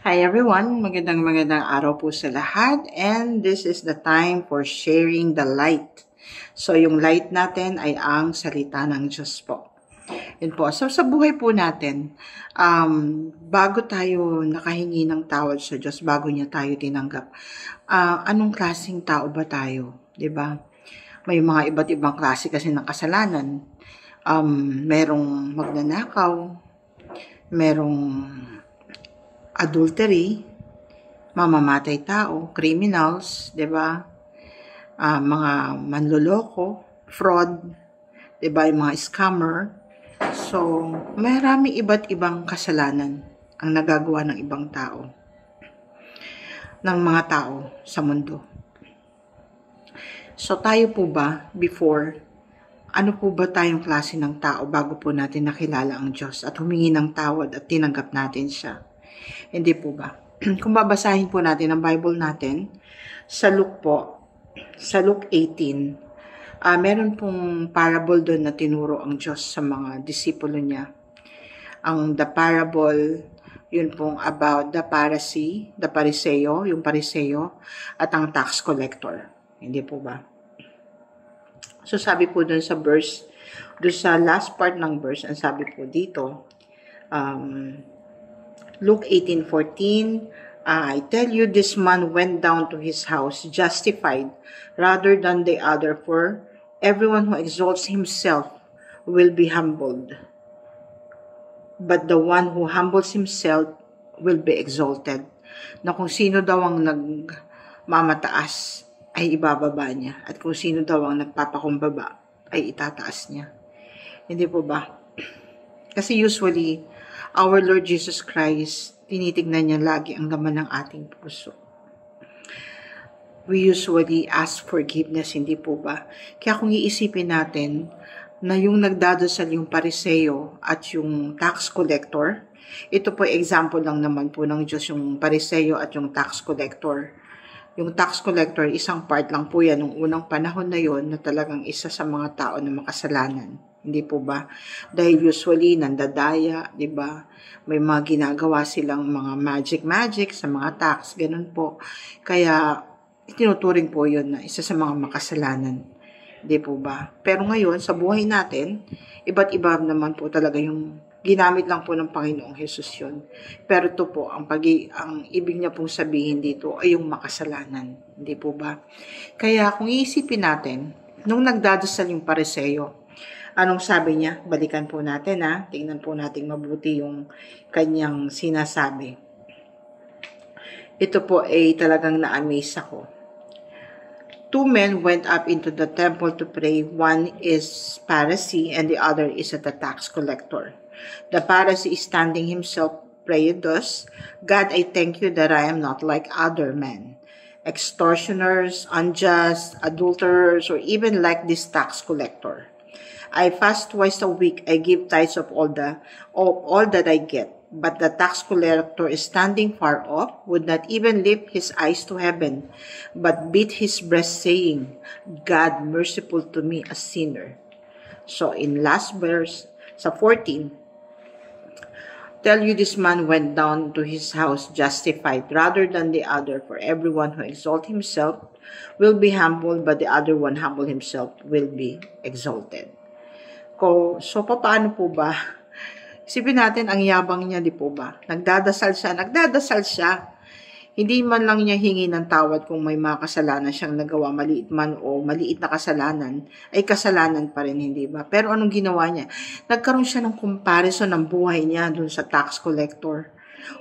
Hi everyone, magandang araw po sa lahat, and this is the time for sharing the light. So yung light natin ay ang salita ng Diyos po. Yun po. So sa buhay po natin, bago tayo nakahingi ng tawad sa Diyos, bago niya tayo tinanggap, anong klaseng tao ba tayo? 'Di ba? May mga iba't ibang klase kasi ng kasalanan. Merong magnanakaw, merong adultery, mamamatay tao, criminals, 'di ba? Mga manloloko, fraud, 'di ba, yung mga scammer. So, maraming iba't ibang kasalanan ang nagagawa ng ibang tao, ng mga tao sa mundo. So, tayo po ba, before, ano po ba tayong klase ng tao bago po natin nakilala ang Diyos at humingi ng tawad at tinanggap natin siya? Hindi po ba? Kung babasahin po natin ang Bible natin, sa Luke po, sa Luke 18, meron pong parable doon na tinuro ang Diyos sa mga disipulo niya. The parable, yun pong about the Pariseo, yung Pariseo, at ang tax collector. Hindi po ba? So sabi po doon sa verse, doon sa last part ng verse, ang sabi po dito, Luke 18:14, I tell you, this man went down to his house justified rather than the other, for everyone who exalts himself will be humbled, but the one who humbles himself will be exalted. Na kung sino daw ang nagmamataas ay ibababa niya, at kung sino daw ang nagpapakumbaba ay itataas niya. Hindi po ba? Kasi usually, our Lord Jesus Christ, tinitignan niya lagi ang laman ng ating puso. We usually ask forgiveness, hindi po ba? Kaya kung iisipin natin na yung nagdadasal yung Pariseo at yung tax collector, ito po example lang naman po ng Diyos, yung Pariseo at yung tax collector. Yung tax collector, isang part lang po yan nung unang panahon na yon na talagang isa sa mga tao na makasalanan. Hindi po ba? Dahil usually nandadaya, di ba? May mga ginagawa silang mga magic sa mga tax, ganun po. Kaya tinuturing po yun na isa sa mga makasalanan. Di po ba? Pero ngayon, sa buhay natin, iba't iba naman po talaga yung ginamit lang po ng Panginoong Hesus yun. Pero ito po, ang ibig niya pong sabihin dito ay yung makasalanan. Hindi po ba? Kaya kung iisipin natin, nung nagdadasal yung Pariseo, anong sabi niya? Balikan po natin ha. Tingnan po natin mabuti yung kanyang sinasabi. Ito po ay talagang na-amaze ako. 2 men went up into the temple to pray. One is Pharisee and the other is the tax collector. The Pharisee, standing himself, prayed thus, God, I thank you that I am not like other men, extortioners, unjust, adulterers, or even like this tax collector. I fast twice a week. I give tithes of all that I get. But the tax collector, standing far off, would not even lift his eyes to heaven, but beat his breast, saying, God, merciful to me, a sinner. So in last verse, sa 14, tell you this man went down to his house justified rather than the other, for everyone who exalts himself will be humbled, but the other one humble himself will be exalted. So paano po ba? Isipin natin, ang yabang niya, di po ba? Nagdadasal siya. Hindi man lang niya hingi ng tawad kung may mga kasalanan siyang nagawa, maliit man o maliit na kasalanan, ay kasalanan pa rin, hindi ba? Pero anong ginawa niya? Nagkaroon siya ng comparison ng buhay niya dun sa tax collector,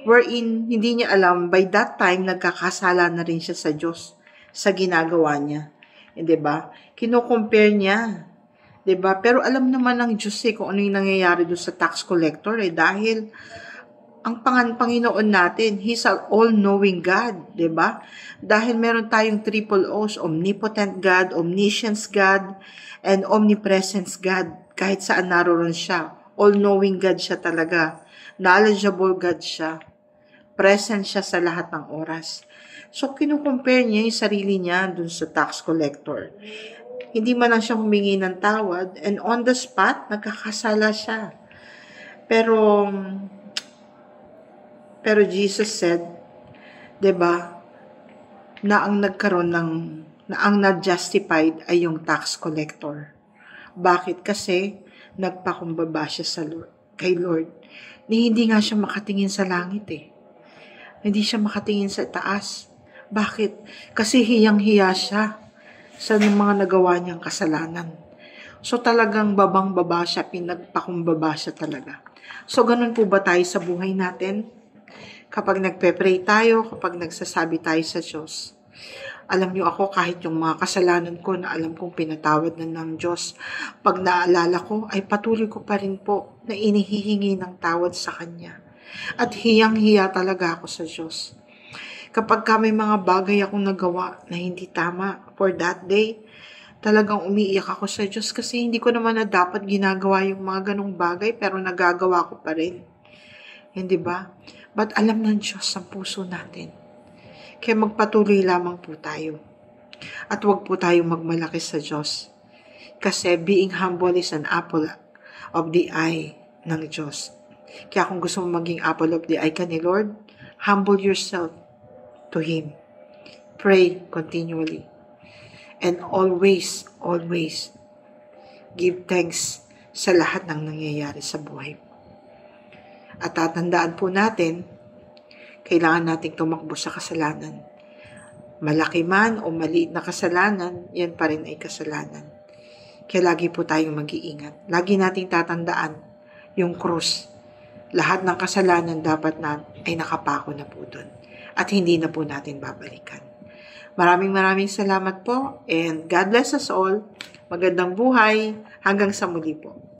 wherein hindi niya alam, by that time, nagkakasala na rin siya sa Diyos sa ginagawa niya. Hindi ba? Kino-compare niya. Diba? Pero alam naman ng Diyos kung ano yung nangyayari doon sa tax collector dahil ang Panginoon natin, He's an all-knowing God, diba? Dahil meron tayong triple O's, omnipotent God, omniscience God, and omnipresence God. Kahit saan naroon siya, all-knowing God siya talaga, knowledgeable God siya, present siya sa lahat ng oras. So, kinukompare niya yung sarili niya doon sa tax collector. Hindi man lang siya humingi ng tawad, and on the spot, nagkakasala siya. Pero, Pero Jesus said, 'di ba, na ang na-justified ay yung tax collector. Bakit? Kasi nagpakumbaba siya kay Lord. Hindi nga siya makatingin sa langit eh. Hindi siya makatingin sa taas. Bakit? Kasi hiyang-hiya siya sa mga nagawa niyang kasalanan. So talagang babang-baba siya, pinagpakumbaba siya talaga. So ganun po ba tayo sa buhay natin? Kapag nagpe-pray tayo, kapag nagsasabi tayo sa Diyos, alam niyo ako, kahit yung mga kasalanan ko na alam kong pinatawad na ng Diyos, pag naalala ko, ay patuloy ko pa rin po na inihihingi ng tawad sa Kanya. At hiyang-hiya talaga ako sa Diyos. Kapag may mga bagay akong nagawa na hindi tama for that day, talagang umiiyak ako sa Diyos kasi hindi ko naman na dapat ginagawa yung mga ganong bagay pero nagagawa ko pa rin. Hindi ba? But alam ng Diyos ang puso natin. Kaya magpatuloy lamang po tayo. At huwag po tayong magmalaki sa Diyos. Kasi being humble is an apple of the eye ng Diyos. Kaya kung gusto mo maging apple of the eye ka ni Lord, humble yourself to Him. Pray continually. And always give thanks sa lahat ng nangyayari sa buhay mo. At tatandaan po natin, kailangan nating tumakbo sa kasalanan. Malaki man o maliit na kasalanan, yan pa rin ay kasalanan. Kaya lagi po tayong mag-iingat. Lagi nating tatandaan yung krus. Lahat ng kasalanan dapat ay nakapako na po doon. At hindi na po natin babalikan. Maraming salamat po and God bless us all. Magandang buhay. Hanggang sa muli po.